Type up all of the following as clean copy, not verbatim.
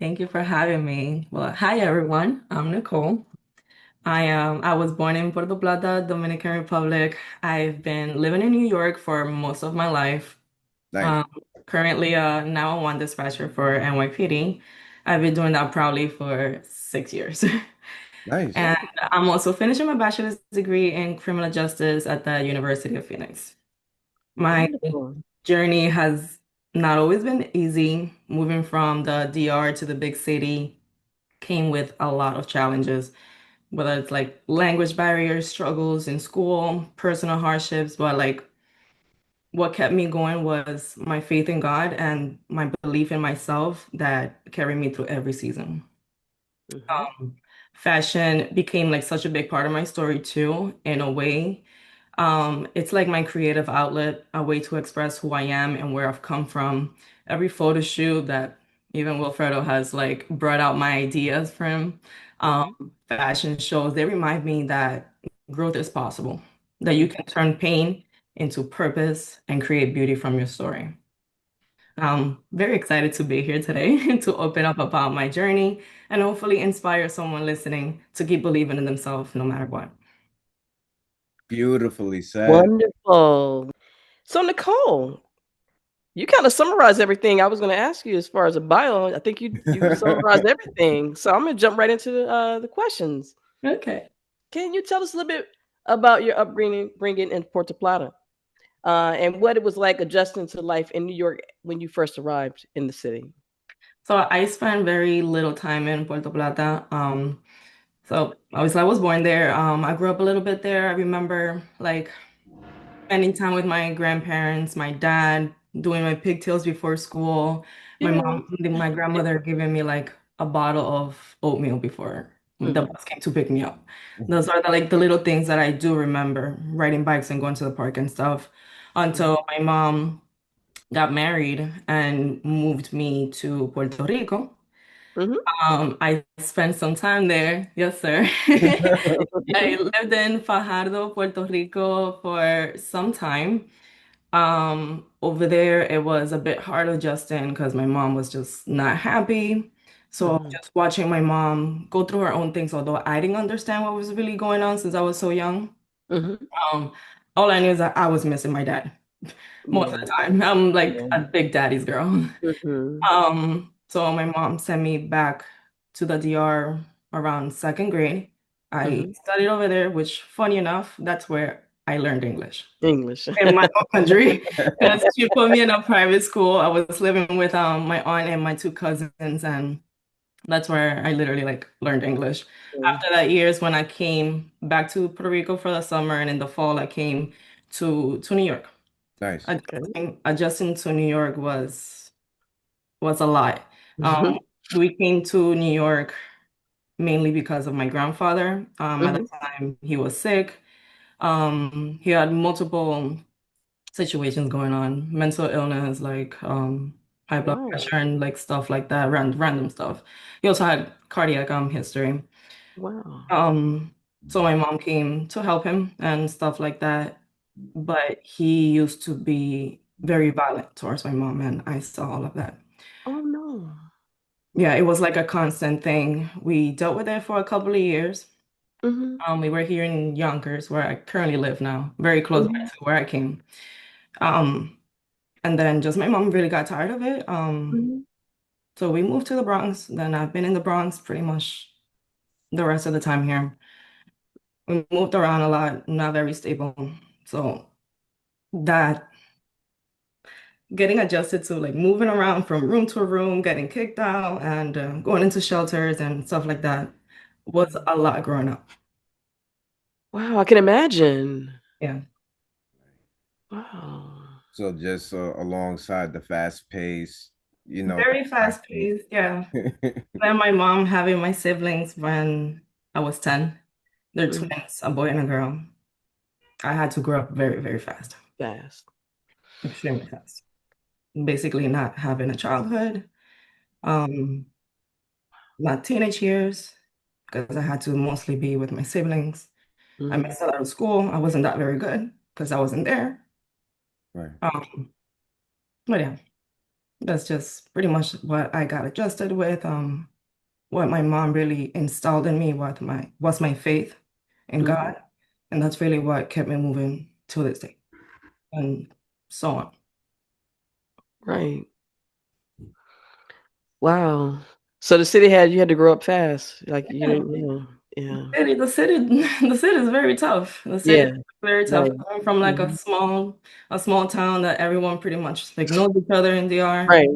Thank you for having me. Well, hi everyone. I'm Nicole. I was born in Puerto Plata, Dominican Republic. I've been living in New York for most of my life. Nice, Um, Currently now one dispatcher for NYPD. I've been doing that probably for 6 years. nice. And I'm also finishing my bachelor's degree in criminal justice at the University of Phoenix. My Wonderful. journey has not always been easy. Moving from the DR to the big city came with a lot of challenges, whether it's like language barriers, struggles in school, personal hardships, but like what kept me going was my faith in God and my belief in myself that carried me through every season. Hmm. Fashion became like such a big part of my story too, in a way. It's like my creative outlet, a way to express who I am and where I've come from. Every photo shoot that even Wilfredo has like brought out my ideas from, Hmm. fashion shows, they remind me that growth is possible, that you can turn pain into purpose and create beauty from your story. I'm very excited to be here today to open up about my journey and hopefully inspire someone listening to keep believing in themselves no matter what. Beautifully said. Wonderful. So, Nicole, you kind of summarized everything I was going to ask you as far as a bio. I think you summarized everything. So I'm going to jump right into the questions. Okay. Can you tell us a little bit about your bringing in Puerto Plata, and what it was like adjusting to life in New York when you first arrived in the city? So I spent very little time in Puerto Plata. So obviously I was born there. I grew up a little bit there. I remember like spending time with my grandparents, my dad doing my pigtails before school, Yeah. my grandmother giving me like a bottle of oatmeal before the Mm-hmm. bus came to pick me up. Those are like the little things that I do remember, riding bikes and going to the park and stuff, until my mom got married and moved me to Puerto Rico. Mm-hmm. I spent some time there. Yes, sir. I lived in Fajardo, Puerto Rico for some time. Over there, it was a bit hard adjusting because my mom was just not happy. So Mm-hmm. just watching my mom go through her own things, although I didn't understand what was really going on since I was so young. Mm-hmm. Um, all I knew is that I was missing my dad most of Yeah. the time. I'm like Yeah. a big daddy's girl. Mm-hmm. So my mom sent me back to the DR around second grade. I Mm-hmm. studied over there, which funny enough, that's where I learned English English. in my own country. Because she put me in a private school. I was living with my aunt and my two cousins, and that's where I literally like learned English. After that years when I came back to Puerto Rico for the summer, and in the fall I came to New York. Nice. Okay. Adjusting to New York was a lot. Mhm, Um, we came to New York mainly because of my grandfather. At mhm. the time, he was sick. He had multiple situations going on, mental illness, like high blood Wow, pressure and like stuff like that, random stuff. He also had cardiac history. wow. Um, so my mom came to help him and stuff like that. But he used to be very violent towards my mom, and I saw all of that. Oh, no. Yeah, it was like a constant thing. We dealt with it for a couple of years. Mhm, We were here in Yonkers, where I currently live now, very close by mhm, to where I came. Um, and then just my mom really got tired of it. mhm. So we moved to the Bronx. Then I've been in the Bronx pretty much the rest of the time here. We moved around a lot, not very stable. So that getting adjusted to like moving around from room to room, getting kicked out, and going into shelters and stuff like that was a lot growing up. Wow, I can imagine. Yeah. Wow. So just alongside the fast pace, Very fast environment. paced, yeah. Then my mom having my siblings when I was 10. They're Mhm. twins, a boy and a girl. I had to grow up very, very fast, Fast. extremely fast. Basically not having a childhood, um, my teenage years, because I had to mostly be with my siblings. I Mhm. missed a lot of school. I wasn't that very good because I wasn't there. Right. But yeah, That's just pretty much what I got adjusted with. What my mom really installed in me, was my faith in Mhm. God, and that's really what kept me moving to this day, and so on. Right. Wow. So the city had you had to grow up fast. Like you Yeah. didn't, yeah. Yeah. The city, the city is very tough. The city is Yeah. very tough. Right. I'm from like Mhm. a small town that everyone pretty much like knows each other in DR. Right.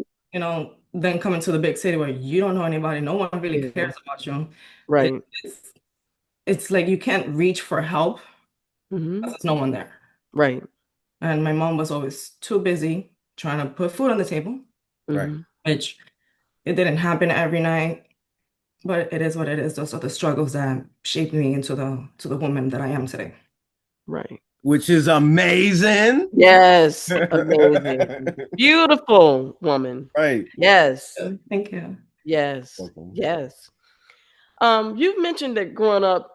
Then coming to the big city where you don't know anybody, no one really Yeah. cares about you. It, Right. it's it's like you can't reach for help because Mhm. there's no one there. Right. And my mom was always too busy trying to put food on the table, Right. Mhm. which it didn't happen every night, but it is what it is. Those are the struggles that shaped me into the woman that I am today. Right. Which is amazing. Yes. Amazing. Beautiful woman. Right. Yes. Thank you. Yes. Welcome. Yes. You've mentioned that growing up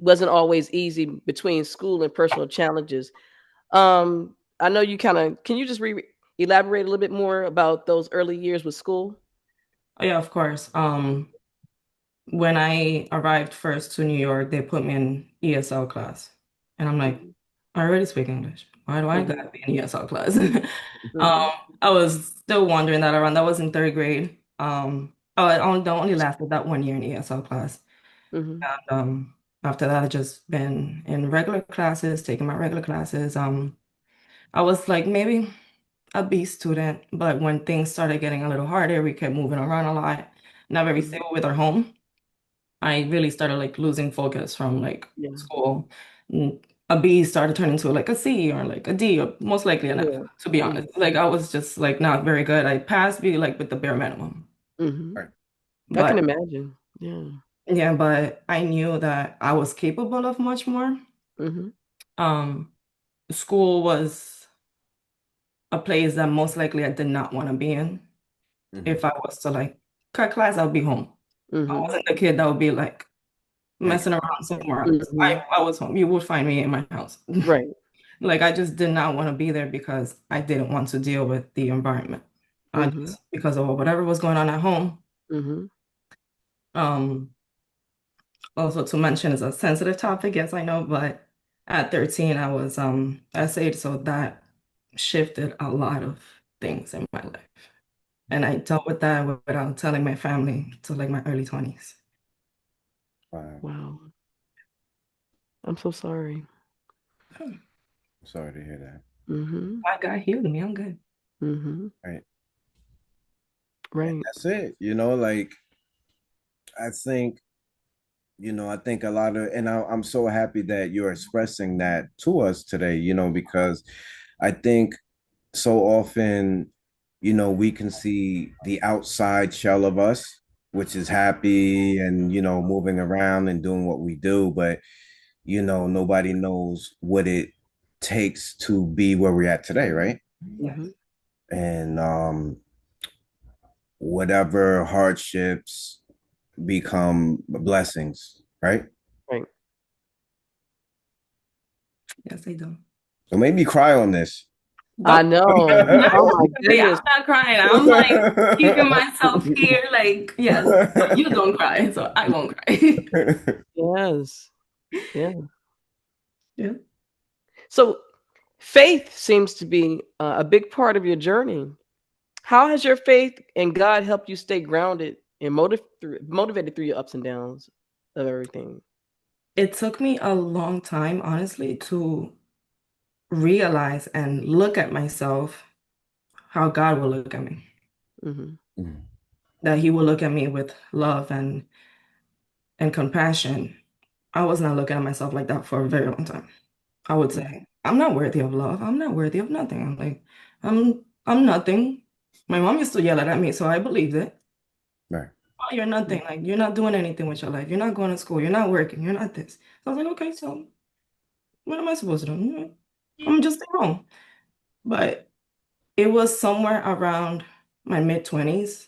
wasn't always easy between school and personal challenges. I know you can you just elaborate a little bit more about those early years with school? Oh, yeah, of course. When I arrived first to New York, they put me in ESL class. And I'm like, Mhm. I already speak English. Why do I Mhm. gotta be in ESL class? Mhm. I was still wondering that around. That was in third grade. I only lasted that 1 year in ESL class. Mhm. And after that, I just been in regular classes, taking my regular classes. I was like maybe a B student, but when things started getting a little harder, we kept moving around a lot, not very Mhm. stable with our home. I really started like losing focus from like Yeah. school. A B started turning to like a C or like a D or most likely an F, Yeah. to be Mhm. honest. Like I was just like not very good. I passed be like with the bare minimum. Mhm. Right. I can But imagine. Yeah. yeah, but I knew that I was capable of much more. Mhm. Um, School was a place that most likely I did not want to be in. Mhm. If I was to like cut class, I would be home. I Mhm. wasn't the kid that would be like Hanging messing out. around Right. somewhere else. Mhm. I was home. You would find me in my house. Right. Like I just did not want to be there because I didn't want to deal with the environment. Mhm. Just because of whatever was going on at home. Mhm. Um, Also to mention is a sensitive topic, yes, I know, but at 13 I was essayed, so that shifted a lot of things in my life. And I dealt with that without telling my family till like my early 20s. Wow. Wow. I'm so sorry. Sorry to hear that. Mhm. My God healed me. I'm good. Mhm. Right. And Right. that's it. Like I think, I think a lot of, and I'm so happy that you're expressing that to us today, because I think so often, we can see the outside shell of us, which is happy and, moving around and doing what we do. But, nobody knows what it takes to be where we're at today, right? Mhm. Yes. And whatever hardships become blessings, right? Right. Yes, I do. So made me cry on this. I Don't know. not Oh my see, I'm goodness. not crying. I'm like keeping myself here, like, yes, so you don't cry, so I won't cry. Yes. Yeah. Yeah. So faith seems to be a big part of your journey. How has your faith in God helped you stay grounded and motivated through your ups and downs of everything? It took me a long time, honestly, to realize and look at myself how God will look at me. Mhm. That he will look at me with love and compassion. I was not looking at myself like that for a very long time. I would Mhm. say, I'm not worthy of love. I'm not worthy of nothing. I'm like, I'm nothing. My mom used to yell at me, so I believed it. Right. Oh, you're nothing. Like you're not doing anything with your life. You're not going to school. You're not working. You're not this. So I was like, okay, so what am I supposed to do? I'm just at home. But it was somewhere around my mid-20s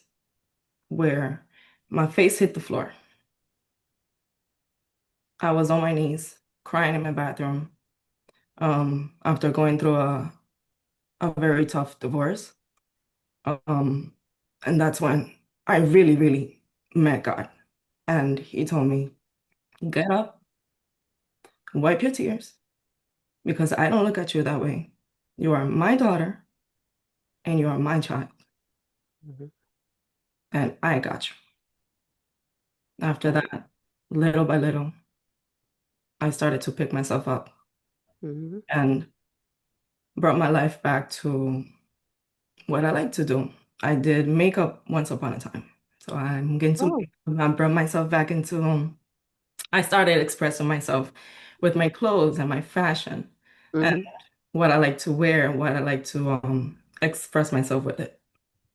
where my face hit the floor. I was on my knees crying in my bathroom after going through a very tough divorce. Um, and that's when I really, really met God. And he told me, get up, wipe your tears, because I don't look at you that way. You are my daughter and you are my child, Mhm. and I got you. After Right. that, little by little, I started to pick myself up Mhm. and brought my life back to what I like to do. I did makeup once upon a time. So I'm getting to Oh. I brought myself back into I started expressing myself with my clothes and my fashion and Mhm. what I like to wear, what I like to express myself with it.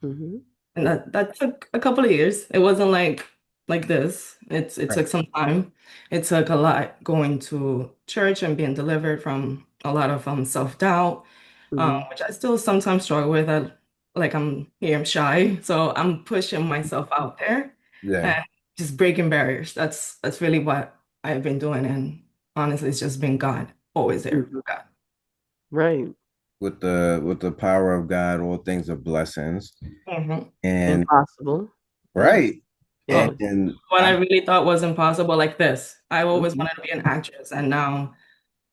Mhm. And that took a couple of years. It wasn't like this. It Right. took some time. It took a lot going to church and being delivered from a lot of self-doubt, Mhm. which I still sometimes struggle with. I'm here, I'm shy, so I'm pushing myself out there Yeah. and just breaking barriers. That's really what I've been doing, and honestly, it's just been God, always there. Mhm. God. Right. With the power of God, all things are blessings. Mhm. And Impossible. Yes. right. And, Oh, Yes. and what I I really thought was impossible, like this. I always Mhm. wanted to be an actress, and now,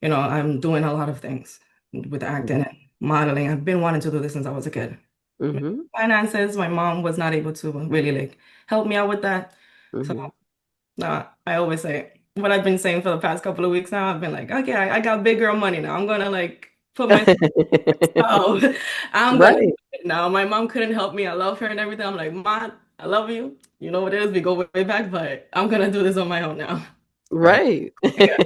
I'm doing a lot of things with acting and modeling. I've been wanting to do this since I was a kid. Mhm. Finances, my mom was not able to really like help me out with that. So, Mhm. I always say what I've been saying for the past couple of weeks now. I've been like, okay, I got big girl money now. I'm gonna like put my oh, I'm gonna do Right. it now. My mom couldn't help me. I love her and everything. I'm like, Mom, I love you. You know what it is. We go way back, but I'm gonna do this on my own now. right. Right. Yeah.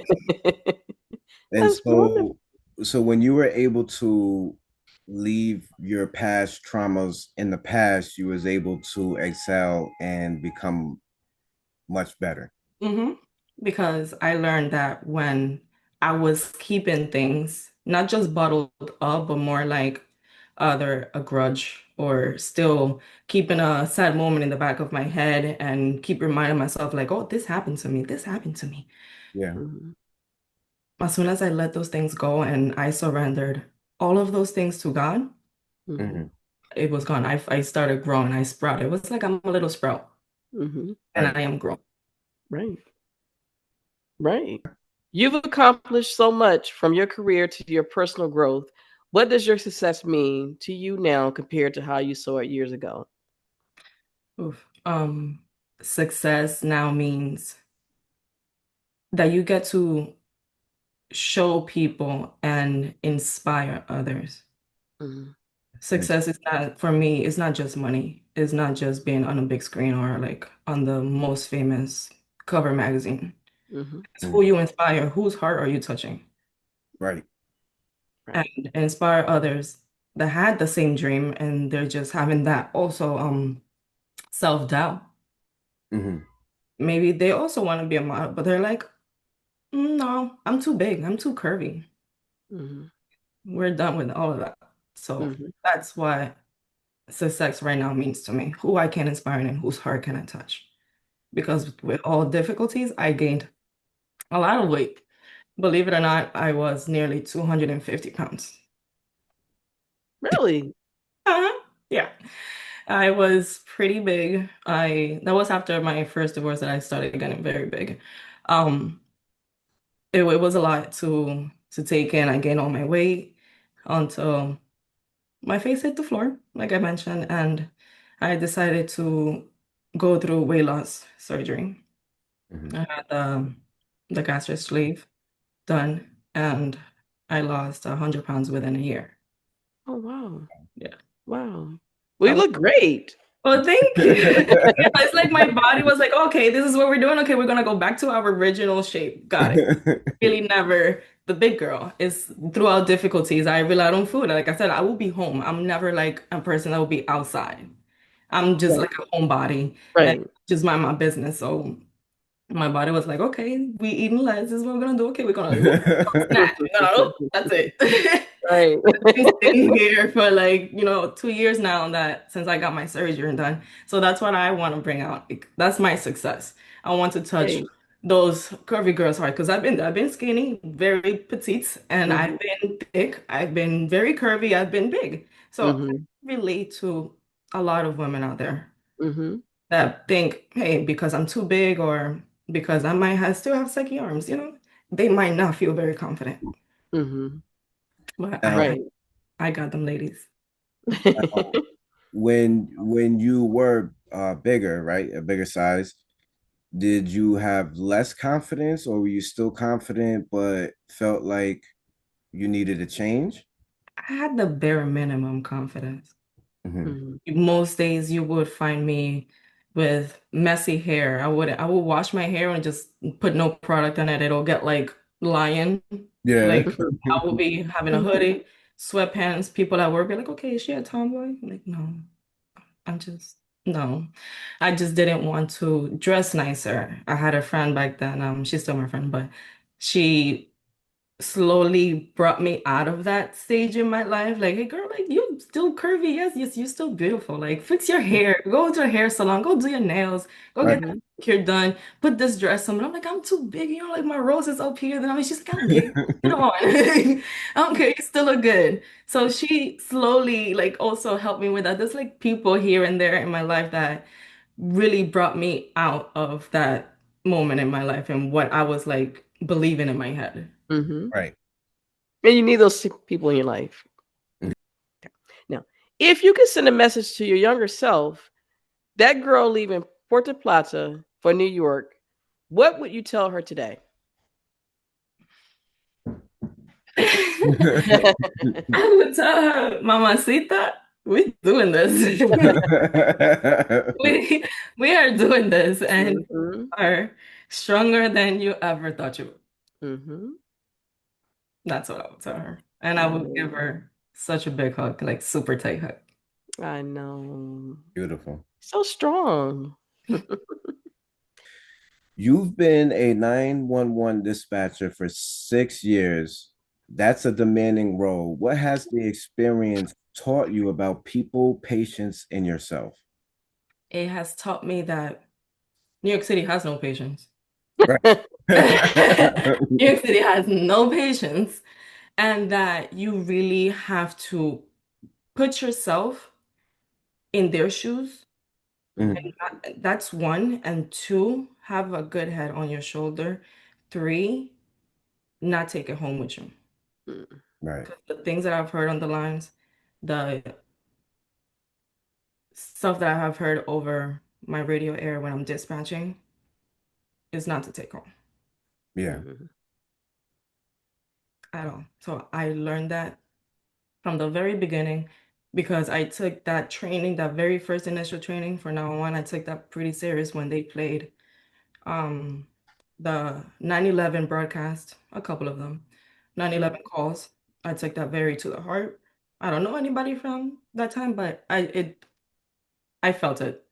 And That's wonderful. so when you were able to leave your past traumas in the past, you was able to excel and become much better. hmm Because I learned that when I was keeping things, not just bottled up, but more like either a grudge or still keeping a sad moment in the back of my head and keep reminding myself, like, oh, this happened to me. This happened to me. Yeah. Mhm. As soon as I let those things go and I surrendered all of those things to God, Mhm. Hmm. it was gone. I started growing. I sprouted. It was like I'm a little sprout Mhm. and Right. I am growing. Right. Right. You've accomplished so much from your career to your personal growth. What does your success mean to you now compared to how you saw it years ago? Oof. Success now means that you get to show people and inspire others. Mhm. Mm. Success is not, for me, it's not just money. It's not just being on a big screen or like on the most famous cover magazine. Mhm. It's Mm. who you inspire, whose heart are you touching? Right. And Right. inspire others that had the same dream and they're just having that also self-doubt. Hmm. Maybe they also want to be a model, but they're like, No, I'm too big, I'm too curvy. Mhm. We're done with all of that. So Mhm. that's what success right now means to me. Who I can inspire and whose heart can I touch? Because with all difficulties, I gained a lot of weight. Believe it or not, I was nearly 250 pounds. Really? Uh-huh. Yeah. I was pretty big. I That was after my first divorce that I started getting very big. Um, it was a lot to take in. I gained all my weight until my face hit the floor, like I mentioned, and I decided to go through weight loss surgery. Hmm. I had the gastric sleeve done, and I lost 100 pounds within a year. Oh, wow. Yeah. Wow. Well, I you was, look great. well, thank you. Yeah, it's like my body was like, okay, this is what we're doing. Okay, we're gonna go back to our original shape. Got it. Really never the big girl. Is throughout difficulties, I rely on food. Like I said, I will be home. I'm never like a person that will be outside. I'm just Right. like a homebody and Right. just mind my business. So my body was like, okay, we eating less. This is what we're gonna do. Okay, we're gonna snack. We're gonna, oh, that's it. Right. I've been sitting here for like, 2 years now that since I got my surgery done. So that's what I want to bring out. Like, that's my success. I want to touch Right. those curvy girls' heart because I've been skinny, very petite, and Mhm. I've been thick. I've been very curvy. I've been big. So I Mhm. relate to a lot of women out there Mm-hmm. that think, hey, because I'm too big or because I might have still have saggy arms, they might not feel very confident. Mm-hmm. But Now, Right. I got them ladies. now, when you were bigger, right, a bigger size, did you have less confidence, or were you still confident but felt like you needed a change? I had the bare minimum confidence. Hmm. Mm-hmm. Most days you would find me with messy hair. I would wash my hair and just put no product on it. It'll get like lion. Yeah. Like I will be having a hoodie, sweatpants. People at work be like, okay, is she a tomboy? I'm like, no, I'm just no. I just didn't want to dress nicer. I had a friend back then. She's still my friend, but she slowly brought me out of that stage in my life. Like, hey girl, like you still curvy. Yes, yes, you're still beautiful. Like, fix your hair, go to a hair salon, go do your nails, go get Right. Mm-hmm. that hair done, put this dress on. But I'm like, I'm too big, like my rose is up here. Then she's like, I don't care. Put it on. I don't care, you still look good. So she slowly like also helped me with that. There's like people here and there in my life that really brought me out of that moment in my life and what I was like believing in my head. Mm-hmm. Right. And you need those people in your life. Now, if you could send a message to your younger self, that girl leaving Puerto Plata for New York, what would you tell her today? I would tell her, Mamacita, we're doing this. We we are doing this and Mm-hmm. are stronger than you ever thought you would. Mm-hmm. That's what I would tell her. And I would give Right. her such a big hug, like super tight hug. I know. Beautiful. So strong. You've been a 911 dispatcher for 6 years. That's a demanding role. What has the experience taught you about people, patience, and yourself? It has taught me that New York City has no patience. Right. New York City has no patience, and that you really have to put yourself in their shoes. Mhm. Mhm. And that's one. And two, have a good head on your shoulder. Three, not take it home with you. Mm. Right. Because the things that I've heard on the lines, the stuff that I have heard over my radio air when I'm dispatching is not to take home Yeah. Mhm. at all. So I learned that from the very beginning because I took that training, that very first initial training for now on, I took that pretty serious when they played um the 9/11 broadcast, a couple of them, 9/11 calls. I took that very to the heart. I don't know anybody from that time, but I felt it.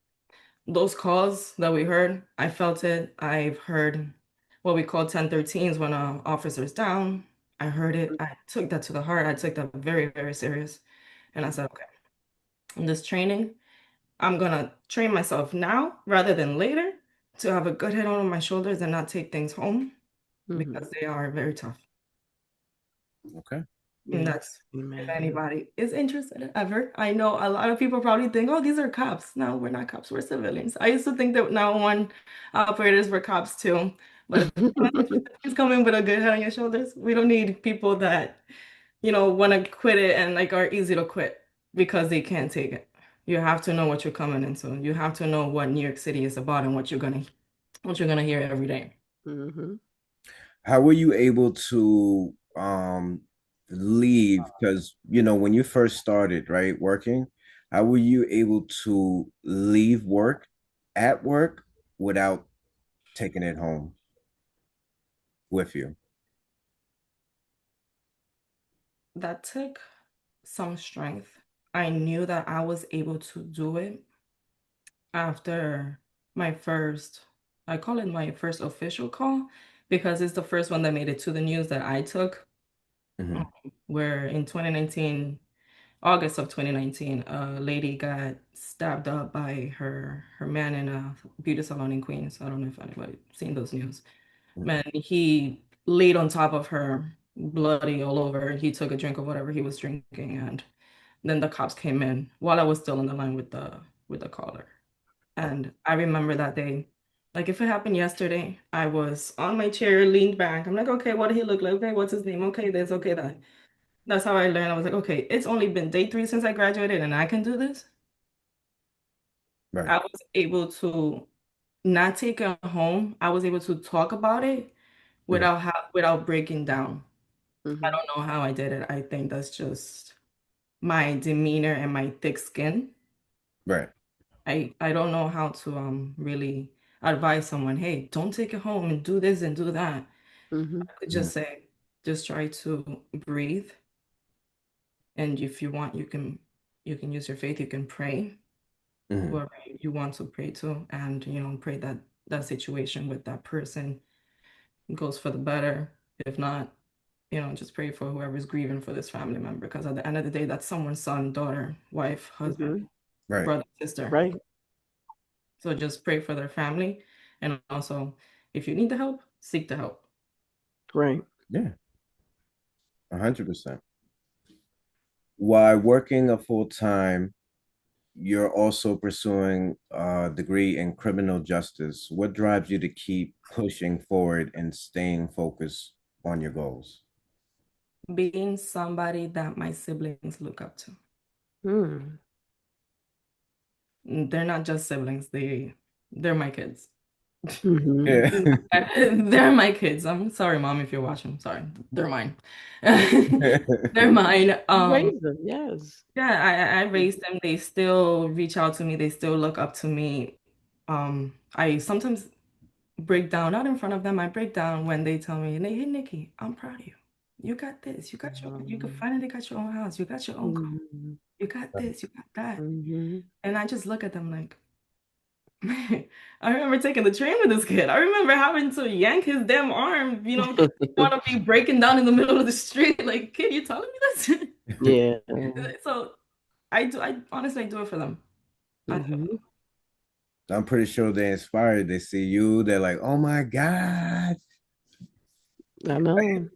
Those calls that we heard, I felt it. I've heard what we call 1013s when an officer's down. I heard it. I took that to the heart. I took that very, very serious. And I said, okay, in this training, I'm gonna train myself now rather than later to have a good head on my shoulders and not take things home Mhm. because they are very tough. Okay. And Yeah. that's if Imagine. anybody is interested ever. I know a lot of people probably think, oh, these are cops. No, we're not cops, we're civilians. I used to think that 911 operators were cops too. But if anyone's interested, please come in with a good head on your shoulders. We don't need people that, want to quit it and like are easy to quit because they can't take it. You have to know what you're coming into. You have to know what New York City is about and what you're gonna hear every day. Mhm. How were you able to leave? Because when you first started, right, working, how were you able to leave work at work without taking it home with you? That took some strength. I knew that I was able to do it after my first, I call it my first official call because it's the first one that made it to the news that I took, Hmm. where in 2019, August of 2019, a lady got stabbed up by her man in a beauty salon in Queens. I don't know if anybody seen those news. Man, he laid on top of her, bloody all over. He took a drink of whatever he was drinking, and Then the cops came in while I was still on the line with the caller. And I remember that day, like if it happened yesterday, I was on my chair, leaned back. I'm like, okay, what did he look like? Okay, what's his name? Okay, this, okay, that. That's how I learned. I was like, okay, it's only been day three since I graduated and I can do this. Right. I was able to not take it home. I was able to talk about it Mhm. without breaking down. I Mm-hmm. don't know how I did it. I think that's just my demeanor and my thick skin. Right. I don't know how to really advise someone, hey, don't take it home and do this and do that. Mm-hmm. I could Mhm. just say, just try to breathe. And if you want, you can use your faith, you can pray Mhm. whoever you want to pray to, and pray that that situation with that person goes for the better. If not, just pray for whoever's grieving for this family member, because at the end of the day, that's someone's son, daughter, wife, husband, Mm-hmm. Right. brother, sister. Right. So just pray for their family. And also, if you need the help, seek the help. Right. Yeah. 100%. While working a full time, you're also pursuing a degree in criminal justice. What drives you to keep pushing forward and staying focused on your goals? Being somebody that my siblings look up to. Mm. They're not just siblings, they're my kids. Mm-hmm. Yeah. They're my kids. I'm sorry, mom, if you're watching. Sorry. They're mine. They're mine. You raised them, yes. Yeah, I raised them. They still reach out to me. They still look up to me. I sometimes break down, not in front of them. I break down when they tell me, hey, Nikki, I'm proud of you. You got this. You can finally got your own house. You got your own car. Mm-hmm. You got this. You got that. Mm-hmm. And I just look at them like, man, I remember taking the train with this kid. I remember having to yank his damn arm, want to be breaking down in the middle of the street. Like, kid, you telling me this? Yeah. So I honestly do it for them. I do it for Mm-hmm. them. I'm pretty sure they're inspired. They see you, they're like, oh my God. I know.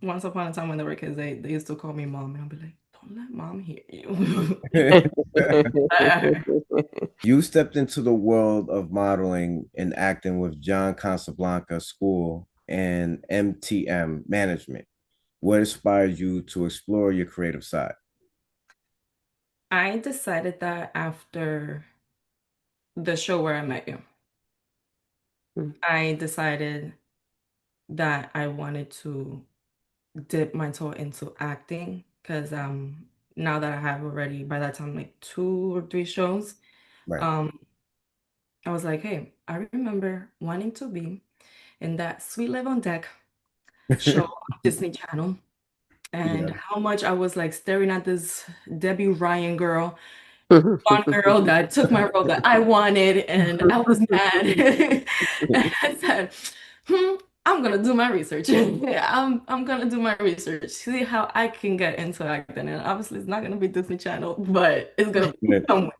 Once upon a time when they were kids, they used to call me mom, and I'll be like, don't let mom hear you. You stepped into the world of modeling and acting with John Casablanca School and MTM Management. What inspired you to explore your creative side? I decided that after the show where I met you, I decided that I wanted to dip my toe into acting because now that I have already by that time like two or three shows, Right. um I was like, hey, I remember wanting to be in that Sweet Live on Deck show on Disney Channel, and Yeah. how much I was like staring at this Debbie Ryan girl, blonde girl that took my role that I wanted, and I was mad. And I said, hmm, I'm gonna do my research. I'm gonna do my research, see how I can get into acting. And obviously it's not gonna be Disney Channel, but it's gonna be somewhere.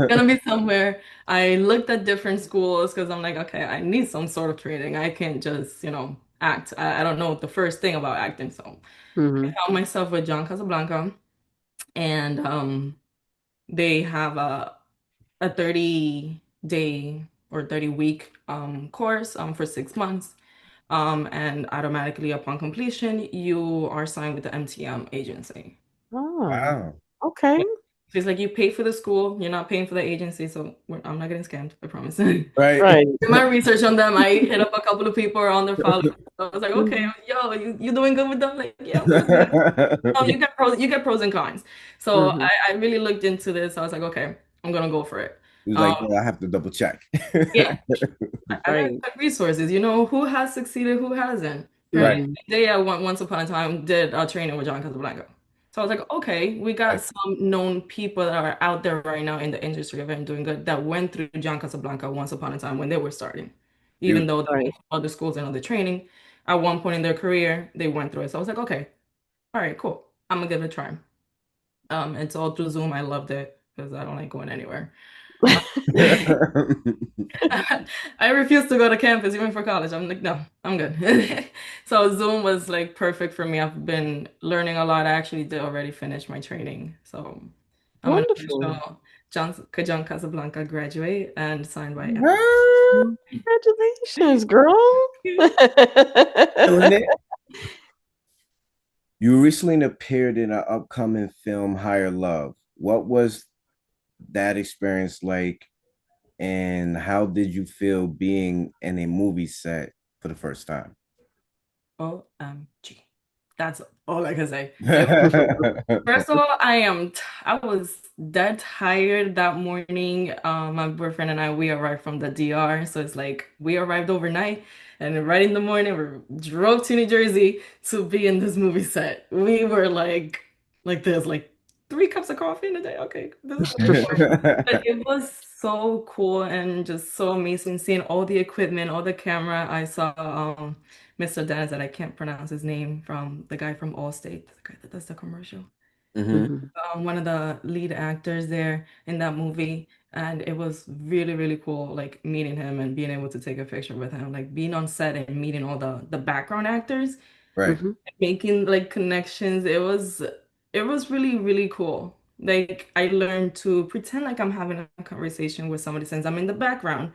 Gonna be somewhere. I looked at different schools because I'm like, okay, I need some sort of training. I can't just, act. I don't know the first thing about acting. So I Mm-hmm. found myself with John Casablanca, and they have a 30-day or 30-week course for 6 months. And automatically upon completion, you are signed with the MTM agency. Oh, Wow. okay. Yeah. So it's like you pay for the school, you're not paying for the agency, so I'm not getting scammed, I promise. Right. Right. Did my research on them. I hit up a couple of people on their followers. I was like, okay, Mhm. yo, you doing good with them? Like, yeah, I'm doing good. Oh, you get pros and cons. So Mhm. I really looked into this. I was like, okay, I'm gonna go for it. He was Um, like, no, I have to double check. yeah, I gotta Right. check resources. You know, who has succeeded, who hasn't, right? Right. Mhm. They once upon a time did a training with John Casablanca. So I was like, okay, we got Right. some known people that are out there right now in the industry of and doing good that went through John Casablanca once upon a time when they were starting. Even though they Right. went to other schools and other training, at one point in their career, they went through it. So I was like, okay, all right, cool. I'm gonna give it a try. It's all through Zoom. I loved it because I don't like going anywhere. I refuse to go to campus even for college. I'm like, no, I'm good. So Zoom was like perfect for me. I've been learning a lot. I actually did already finish my training. So I'm an Wonderful. official John Casablanca graduate and signed by M. Congratulations, girl. Killing it. You recently appeared in an upcoming film, Higher Love. What was that experience like, and how did you feel being in a movie set for the first time? OMG. That's all I can say. First of all, I was dead tired that morning. My boyfriend and I, we arrived from the DR. So it's like we arrived overnight and then right in the morning we drove to New Jersey to be in this movie set. We were like this, like 3 cups of coffee in a day. Okay, this is but it was so cool and just so amazing seeing all the equipment, all the camera. I saw Mr. Dennis that I can't pronounce his name from the guy from Allstate, the guy that does the commercial. Hmm. Mhm. One of the lead actors there in that movie, and it was really, really cool, like meeting him and being able to take a picture with him, like being on set and meeting all the background actors, Right. Mhm. making like connections. It was really, really cool. Like I learned to pretend like I'm having a conversation with somebody since I'm in the background.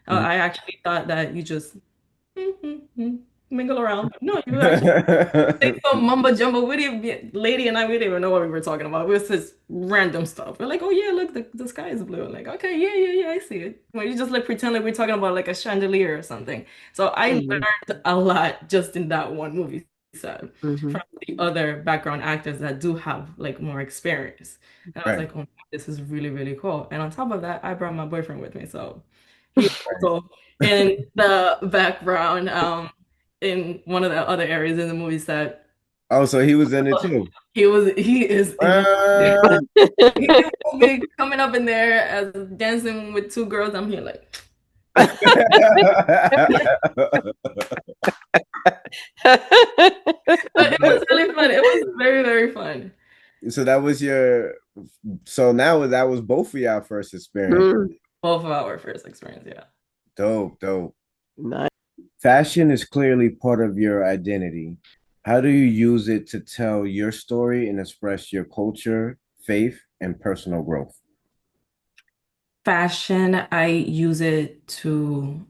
Mhm. I actually thought that you just mingle around. But no, you actually say some mumbo jumbo. Lady and I, we didn't even know what we were talking about. It was just random stuff. We're like, oh yeah, look, the sky is blue. Like, okay, yeah, yeah, yeah, I see it. Well, you just like pretend like we're talking about like a chandelier or something. So I Mhm. learned a lot just in that one movie set Mhm. from the other background actors that do have like more experience. And I was Right. like, oh, this is really, really cool. And on top of that, I brought my boyfriend with me. So he was also in the background, in one of the other areas in the movie set. Oh, so he was in it too. He is in it. Uh, He will be coming up in there as dancing with 2 girls. I'm here like, but it was really fun. It was very, very fun. so that was your. So now that was both of y'all first experience. Mhm. Both of our first experience, yeah. Dope, dope. Nice. Fashion is clearly part of your identity. How do you use it to tell your story and express your culture, faith, and personal growth? Fashion, I use it to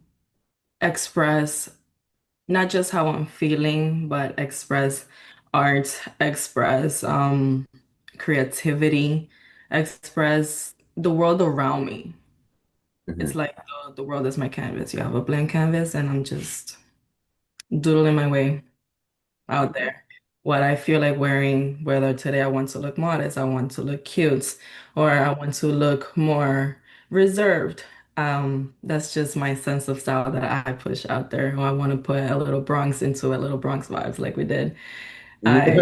express not just how I'm feeling, but express art, express creativity, express the world around me. It's Mhm. like the world is my canvas. You have a blank canvas, and I'm just doodling my way out there. What I feel like wearing, whether today I want to look modest, I want to look cute, or I want to look more reserved. That's just my sense of style that I push out there. Or I want to put a little Bronx into a little Bronx vibes like we did. I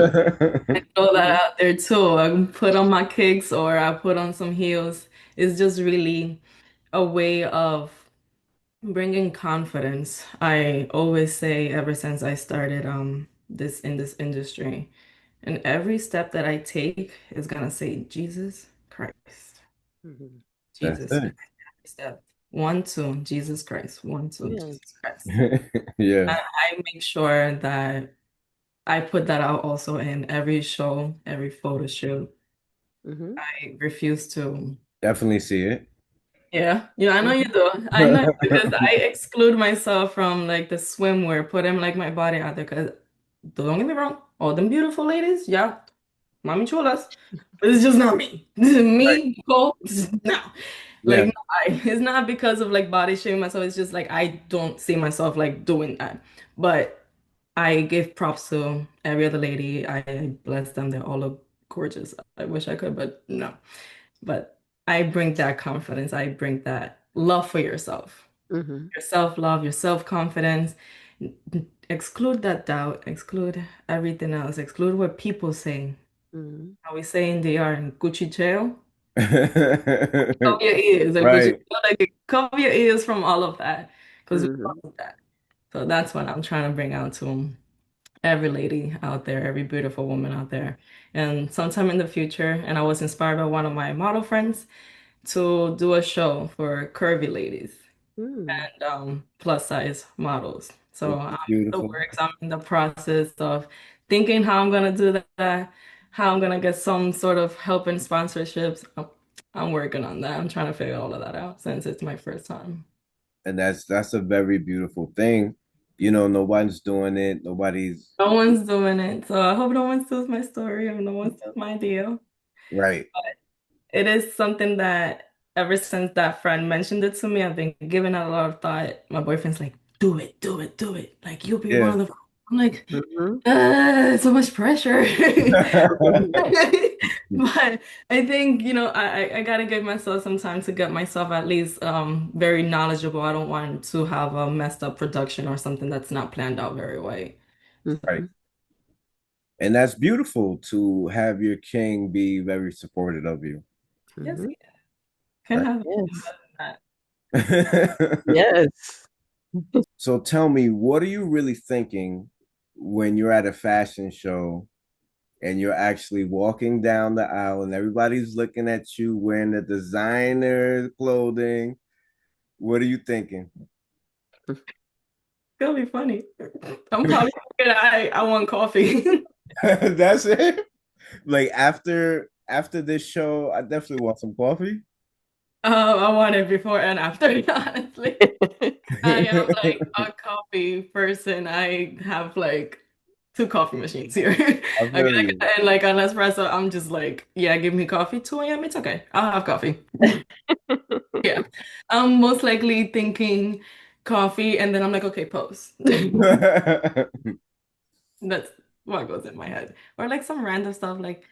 throw that Mhm. out there too. I put on my kicks or I put on some heels. It's just really a way of bringing confidence. I always say ever since I started this industry, and every step that I take is gonna say Jesus Christ. Mhm. That's Jesus it. Christ. Every step. 1, 2, Jesus Christ. 1, 2, Yeah. Jesus Christ. Yeah, I make sure that I put that out also in every show, every photo shoot. Mhm. I refuse to. definitely see it. Yeah, yeah, I know you Mhm. do. I know because I exclude myself from like the swimwear, putting like my body out there. Because don't get me wrong, all them beautiful ladies, yeah, mommy chulas, but it's just not me. This is Right. me, Nicole. No, like Yeah. no, it's not because of like body shaming myself. It's just like I don't see myself like doing that. But I give props to every other lady. I bless them. They all look gorgeous. I wish I could, but no. But I bring that confidence. I bring that love for yourself, Mhm. your self-love, your self-confidence. Exclude that doubt, exclude everything else, exclude what people say. Mhm. Are we saying they are in Gucci jail? Cover your ears, like Gucci, Right. like cover your ears from all of that, because we Mhm. love that. So that's what I'm trying to bring out to every lady out there, every beautiful woman out there. And sometime in the future, and I was inspired by one of my model friends. to do a show for curvy ladies Mm. and plus size models. So which I'm is in the beautiful. works. I'm in the process of thinking how I'm gonna do that, how I'm gonna get some sort of help in sponsorships. I'm working on that. I'm trying to figure all of that out since it's my first time. And that's a very beautiful thing. No one's doing it. Nobody's No one's doing it, so I hope no one steals my story or no one steals my idea. right. It is something that ever since that friend mentioned it to me, I've been giving it a lot of thought. My boyfriend's like, do it, do it, do it. Like, you'll be one Yeah. of the. I'm like, Mhm. so much pressure. But I think, I gotta give myself some time to get myself at least very knowledgeable. I don't want to have a messed up production or something that's not planned out very well. Right. Mhm. And that's beautiful to have your king be very supportive of you. Yes, Mhm. can Right. have anything Yes. better than Yes. So tell me, what are you really thinking when you're at a fashion show and you're actually walking down the aisle and everybody's looking at you wearing the designer clothing? What are you thinking? It'll be funny. I'm probably thinking I want coffee. That's it. Like after this show, I definitely want some coffee. I want it before and after, honestly. I am like a coffee person. I have like two coffee machines here. I I feel gotta you. get and like an espresso. I'm just like, yeah, give me coffee, 2 a.m. It's okay. I'll have coffee. Yeah. I'm most likely thinking coffee, and then I'm like, okay, pose. That's what goes in my head. Or like some random stuff like,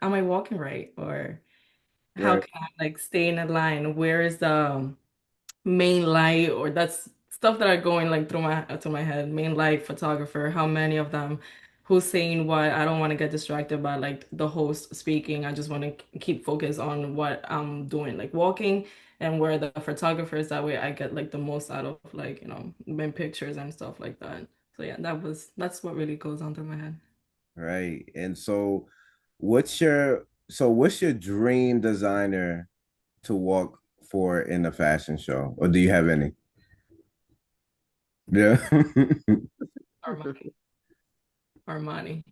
am I walking right? Or how Right. can I like stay in a line? Where is the main light? Or that's stuff that are going like through my head. Main light, photographer, how many of them? Who's saying what? I don't want to get distracted by like the host speaking. I just want to keep focused on what I'm doing, like walking and where the photographers. That way I get like the most out of like, my pictures and stuff like that. So yeah, that's what really goes on through my head. Right. And what's your dream designer to walk for in a fashion show? Or do you have any? Yeah. Armani. Armani.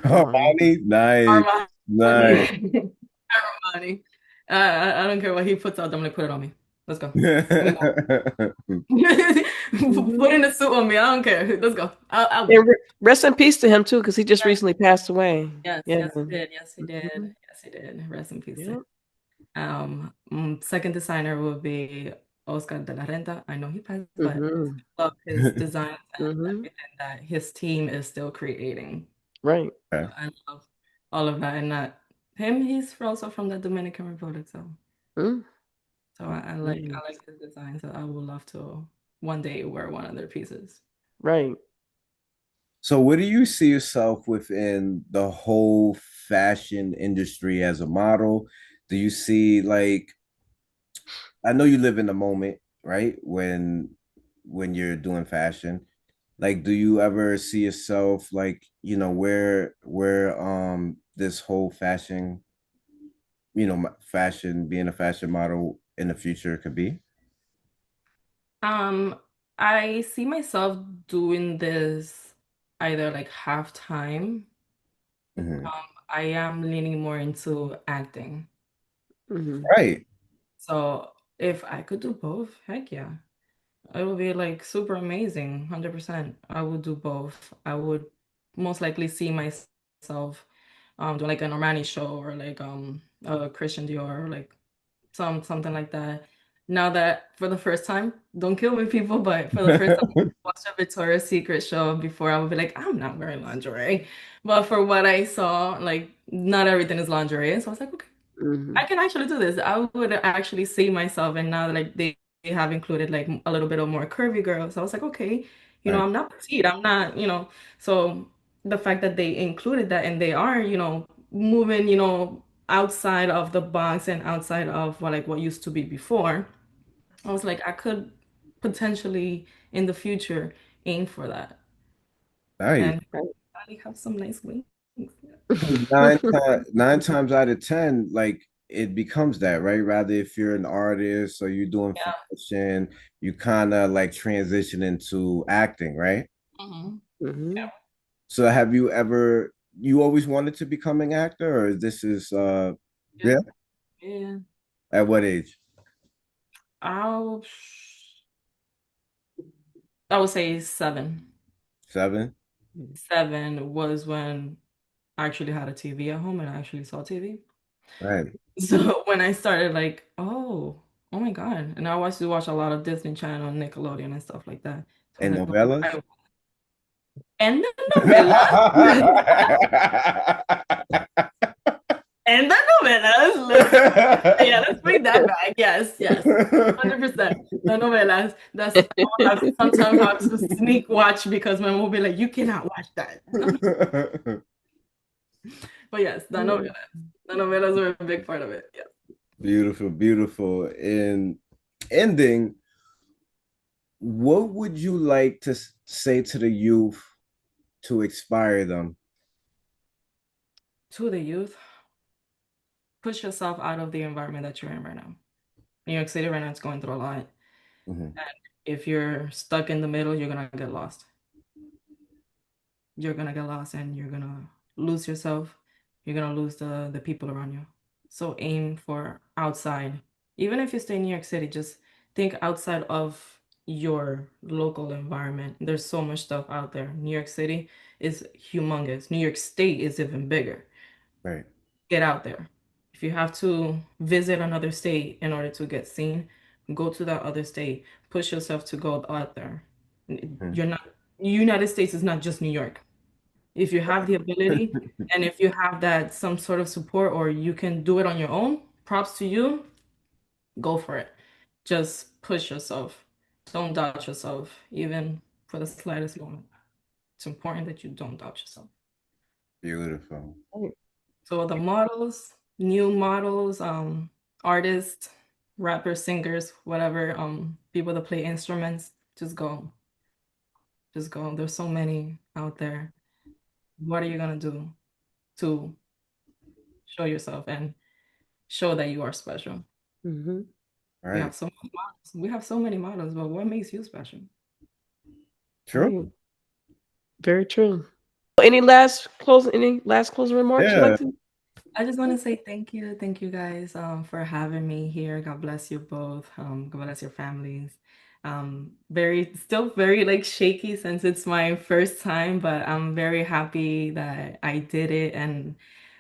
Armani. Armani, nice, nice. Armani. Armani. I don't care what he puts out. I'm like, put it on me. Let's go. Give me more. Mhm. Putting the suit on me. I don't care. Let's go. I'll And go. rest in peace to him too, because he just Yes, recently passed away. yes, Yeah. yes, he did. Yes, he did. Mhm. Yes, he did. Rest in peace. Yeah. Second designer will be Oscar de la Renta. I know he passed, but Mhm. I love his designs and Mhm. everything that his team is still creating. Right. Okay. I love all of that. And him, he's also from the Dominican Republic, Mm. so I like Nice. I like his design. So I would love to one day wear one of their pieces. Right. So, where do you see yourself within the whole fashion industry as a model? Do you see like I know you live in the moment, right? When you're doing fashion. Like, do you ever see yourself like, where this whole fashion, fashion being a fashion model in the future could be? Um, I see myself doing this either like half time. Mhm. I am leaning more into acting. Mhm. Right. So if I could do both, heck yeah. It would be like super amazing, 100%. I would do both. I would most likely see myself doing like an Armani show or like a Christian Dior or like something like that. Now that for the first time, don't kill me, people, but for the first time, I watched a Victoria's Secret show before, I would be like, I'm not wearing lingerie. But for what I saw, like not everything is lingerie. So I was like, okay, I Mhm. can actually do this. I would actually see myself, and now like they have included like a little bit of more curvy girls. So I was like, okay, Right. I'm not petite. I'm not, so the fact that they included that and they are, moving, outside of the box and outside of what used to be before, I was like, I could potentially in the future aim for that Nice. and Right. probably have some nice wings. Yeah. Nine times out of ten, like it becomes that, right? Rather if you're an artist or you're doing Yeah. fashion, you kind of like transition into acting, right? Hmm. Mm-hmm. Yeah. So have you ever you always wanted to become an actor, or this is yeah? Yeah. Yeah. At what age? I'll, I would say 7. 7? 7 was when I actually had a TV at home and I actually saw TV. Right. So when I started like, oh my God. And I used to watch a lot of Disney Channel, Nickelodeon and stuff like that. So I was And like, oh, novellas? and the novelas. And the novelas. Yeah, let's bring that back. Yes, yes. 100%. The novelas. That's I will have sometimes have to sneak watch because my mom will be like, you cannot watch that. But yes, the novelas. The novelas were a big part of it. Yeah. Beautiful, beautiful. In ending, what would you like to say to the youth to inspire them? To the youth, push yourself out of the environment that you're in right now. New York City right now is going through a lot. Mhm. And if you're stuck in the middle, you're gonna get lost. You're gonna get lost and you're gonna lose yourself. You're gonna lose the people around you. So aim for outside. Even if you stay in New York City, just think outside of your local environment. There's so much stuff out there. New York City is humongous. New York State is even bigger. Right. Get out there. If you have to visit another state in order to get seen, go to that other state. Push yourself to go out there. Mhm. You're not, United States is not just New York. If you have the ability and if you have that some sort of support or you can do it on your own, props to you, go for it. Just push yourself. Don't doubt yourself, even for the slightest moment. It's important that you don't doubt yourself. Beautiful. Right. So the models, new models, artists, rappers, singers, whatever, people that play instruments, just go. Just go. There's so many out there. What are you gonna do to show yourself and show that you are special? Mm-hmm. We Right. have so many models. We have so many models, but what makes you special? True. Right. Very true. Any last closing remarks you'd Yeah. like to? I just want to say thank you guys for having me here. God bless you both. God bless your families. Very still very like shaky since it's my first time, but I'm very happy that I did it and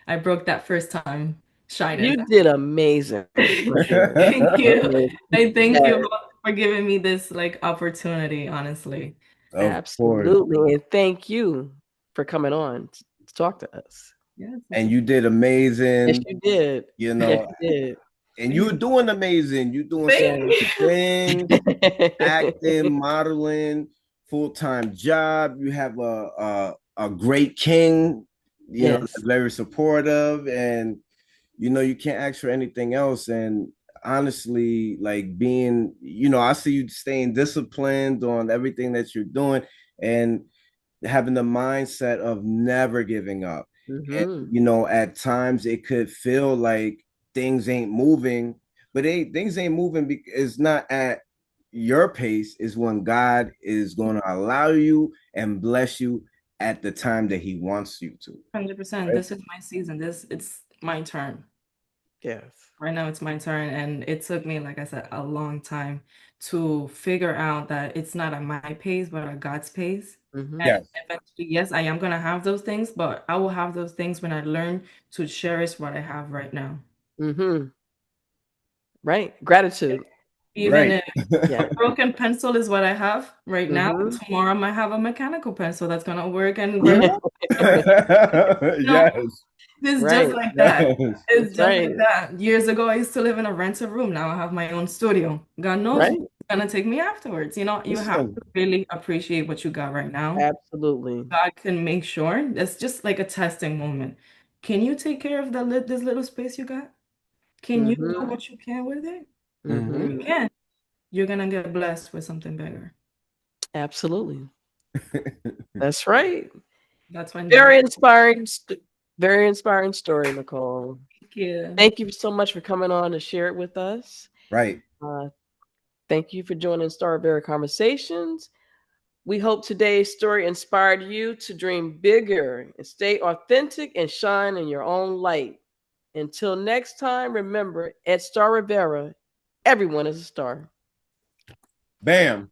I broke that first time shyness. You did amazing, for sure. Thank you. Yes. I thank Yes, you for giving me this like opportunity, honestly. Of course. absolutely. And thank you for coming on to talk to us. Yes, of And course. you did Yes, amazing, you did. you Yes, know, you did. and you're Thank doing amazing. You're doing so thank Yes. many things, acting, modeling, full-time job. You have a great king, Yes. that's very supportive, and you can't ask for anything else. And honestly, like being, I see you staying disciplined on everything that you're doing and having the mindset of never giving up. And Mm-hmm. at times it could feel like things ain't moving, but things ain't moving because it's not at your pace. Is when God is going to allow you and bless you at the time that He wants you to. 100%. Right? This is my season. It's my turn. Yes. Right now it's my turn. And it took me, like I said, a long time to figure out that it's not at my pace, but at God's pace. Mm-hmm. And Yes. eventually, yes, I am gonna have those things, but I will have those things when I learn to cherish what I have right now. Mm-hmm. Right. Gratitude. Even Right. if Yeah. a broken pencil is what I have right now, Mm-hmm. tomorrow I might have a mechanical pencil that's gonna work and run. You know, Yes. it's just Right. like that. Yes. It's That's just right. like that. Years ago, I used to live in a rented room. Now I have my own studio. God knows Right. what's gonna take me afterwards. You have Listen. to really appreciate what you got right now. Absolutely. God can make sure. That's just like a testing moment. Can you take care of this little space you got? Can you do Mm-hmm. what you can with it? Mhm. You Mm-hmm. can. You're gonna get blessed with something bigger. Absolutely. That's right. That's when you. Very inspiring. Very inspiring story, Nicole. you. Thank you so much for coming on to share it with us. Right. Thank you for joining Starrivera Conversations. We hope today's story inspired you to dream bigger and stay authentic and shine in your own light. Until next time, remember, at Starrivera, everyone is a star. Bam.